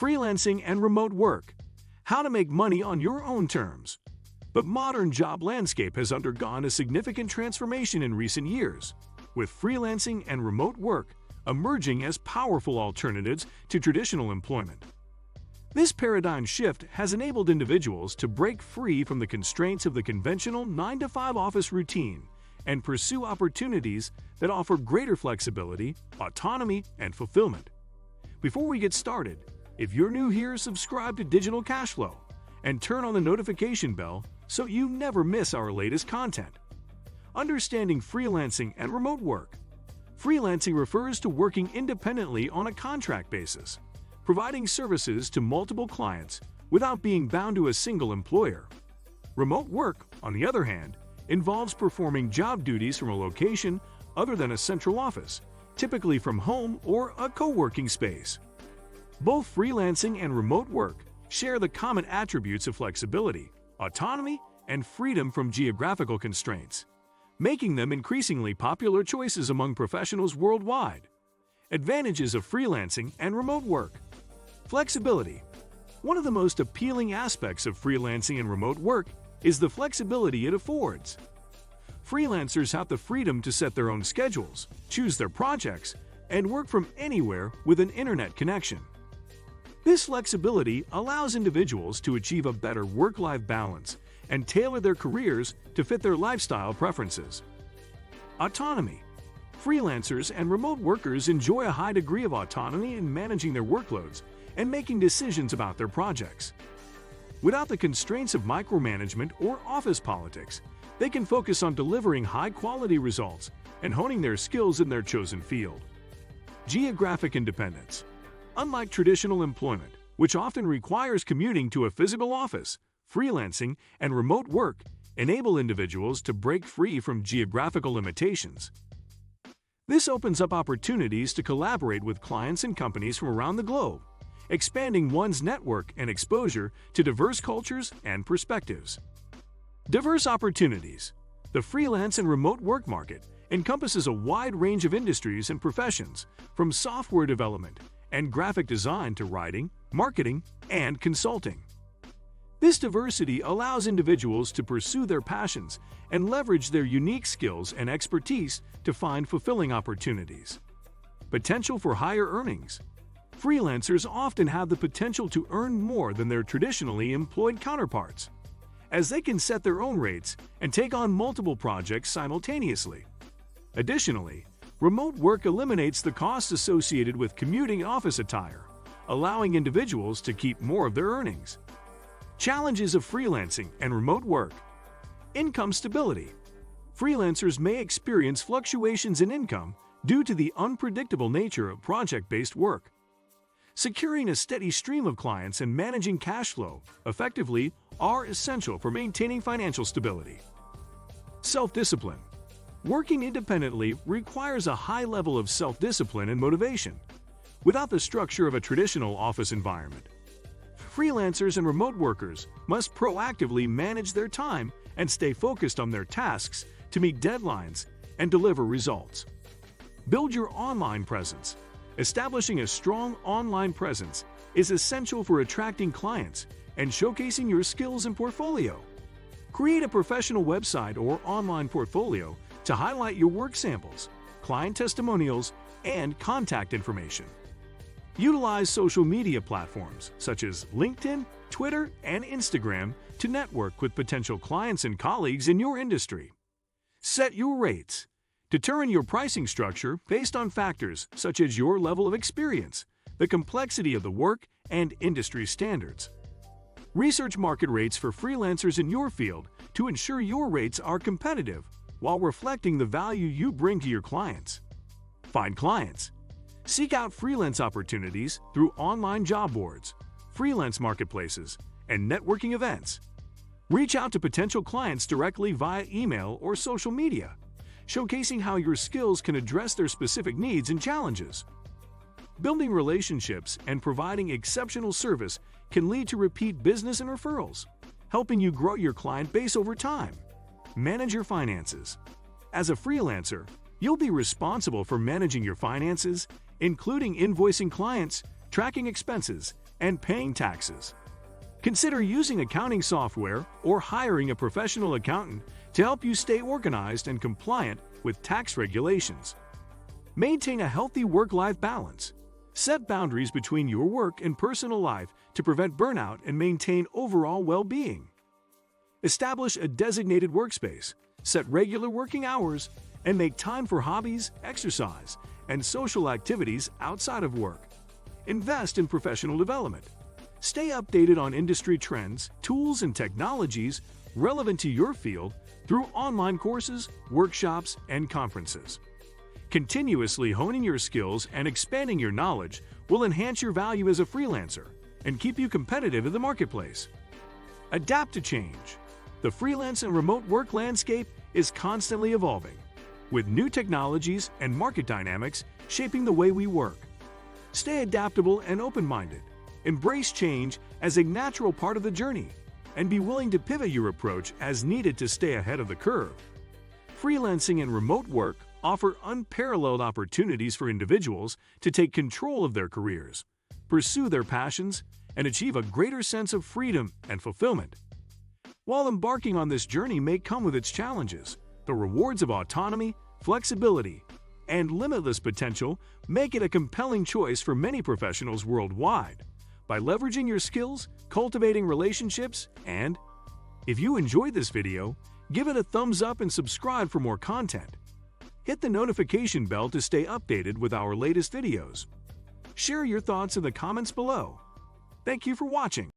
Freelancing and remote work. How to make money on your own terms. But modern job landscape has undergone a significant transformation in recent years, with freelancing and remote work emerging as powerful alternatives to traditional employment. This paradigm shift has enabled individuals to break free from the constraints of the conventional 9-to-5 office routine and pursue opportunities that offer greater flexibility, autonomy, and fulfillment. Before we get started, if you're new here, subscribe to Digital Cashflow and turn on the notification bell so you never miss our latest content. Understanding freelancing and remote work. Freelancing refers to working independently on a contract basis, providing services to multiple clients without being bound to a single employer. Remote work, on the other hand, involves performing job duties from a location other than a central office, typically from home or a co-working space. Both freelancing and remote work share the common attributes of flexibility, autonomy, and freedom from geographical constraints, making them increasingly popular choices among professionals worldwide. Advantages of freelancing and remote work. Flexibility. One of the most appealing aspects of freelancing and remote work is the flexibility it affords. Freelancers have the freedom to set their own schedules, choose their projects, and work from anywhere with an internet connection. This flexibility allows individuals to achieve a better work-life balance and tailor their careers to fit their lifestyle preferences. Autonomy. Freelancers and remote workers enjoy a high degree of autonomy in managing their workloads and making decisions about their projects. Without the constraints of micromanagement or office politics, they can focus on delivering high-quality results and honing their skills in their chosen field. Geographic independence. Unlike traditional employment, which often requires commuting to a physical office, freelancing and remote work enable individuals to break free from geographical limitations. This opens up opportunities to collaborate with clients and companies from around the globe, expanding one's network and exposure to diverse cultures and perspectives. Diverse opportunities. The freelance and remote work market encompasses a wide range of industries and professions, from software development and graphic design to writing, marketing, and consulting. This diversity allows individuals to pursue their passions and leverage their unique skills and expertise to find fulfilling opportunities. Potential for higher earnings. Freelancers often have the potential to earn more than their traditionally employed counterparts, as they can set their own rates and take on multiple projects simultaneously. Additionally, remote work eliminates the costs associated with commuting and office attire, allowing individuals to keep more of their earnings. Challenges of freelancing and remote work. Income stability. Freelancers may experience fluctuations in income due to the unpredictable nature of project-based work. Securing a steady stream of clients and managing cash flow effectively are essential for maintaining financial stability. Self-discipline. Working independently requires a high level of self-discipline and motivation, without the structure of a traditional office environment. Freelancers and remote workers must proactively manage their time and stay focused on their tasks to meet deadlines and deliver results. Build your online presence. Establishing a strong online presence is essential for attracting clients and showcasing your skills and portfolio. Create a professional website or online portfolio to highlight your work samples, client testimonials, and contact information. Utilize social media platforms such as LinkedIn, Twitter, and Instagram to network with potential clients and colleagues in your industry. Set your rates. Determine your pricing structure based on factors such as your level of experience, the complexity of the work, and industry standards. Research market rates for freelancers in your field to ensure your rates are competitive while reflecting the value you bring to your clients. Find clients. Seek out freelance opportunities through online job boards, freelance marketplaces, and networking events. Reach out to potential clients directly via email or social media, showcasing how your skills can address their specific needs and challenges. Building relationships and providing exceptional service can lead to repeat business and referrals, helping you grow your client base over time. Manage your finances. As a freelancer, you'll be responsible for managing your finances, including invoicing clients, tracking expenses, and paying taxes. Consider using accounting software or hiring a professional accountant to help you stay organized and compliant with tax regulations. Maintain a healthy work-life balance. Set boundaries between your work and personal life to prevent burnout and maintain overall well-being. Establish a designated workspace, set regular working hours, and make time for hobbies, exercise, and social activities outside of work. Invest in professional development. Stay updated on industry trends, tools, and technologies relevant to your field through online courses, workshops, and conferences. Continuously honing your skills and expanding your knowledge will enhance your value as a freelancer and keep you competitive in the marketplace. Adapt to change. The freelance and remote work landscape is constantly evolving, with new technologies and market dynamics shaping the way we work. Stay adaptable and open-minded. Embrace change as a natural part of the journey, and be willing to pivot your approach as needed to stay ahead of the curve. Freelancing and remote work offer unparalleled opportunities for individuals to take control of their careers, pursue their passions, and achieve a greater sense of freedom and fulfillment. While embarking on this journey may come with its challenges, the rewards of autonomy, flexibility, and limitless potential make it a compelling choice for many professionals worldwide. By leveraging your skills, cultivating relationships, and if you enjoyed this video, give it a thumbs up and subscribe for more content. Hit the notification bell to stay updated with our latest videos. Share your thoughts in the comments below. Thank you for watching.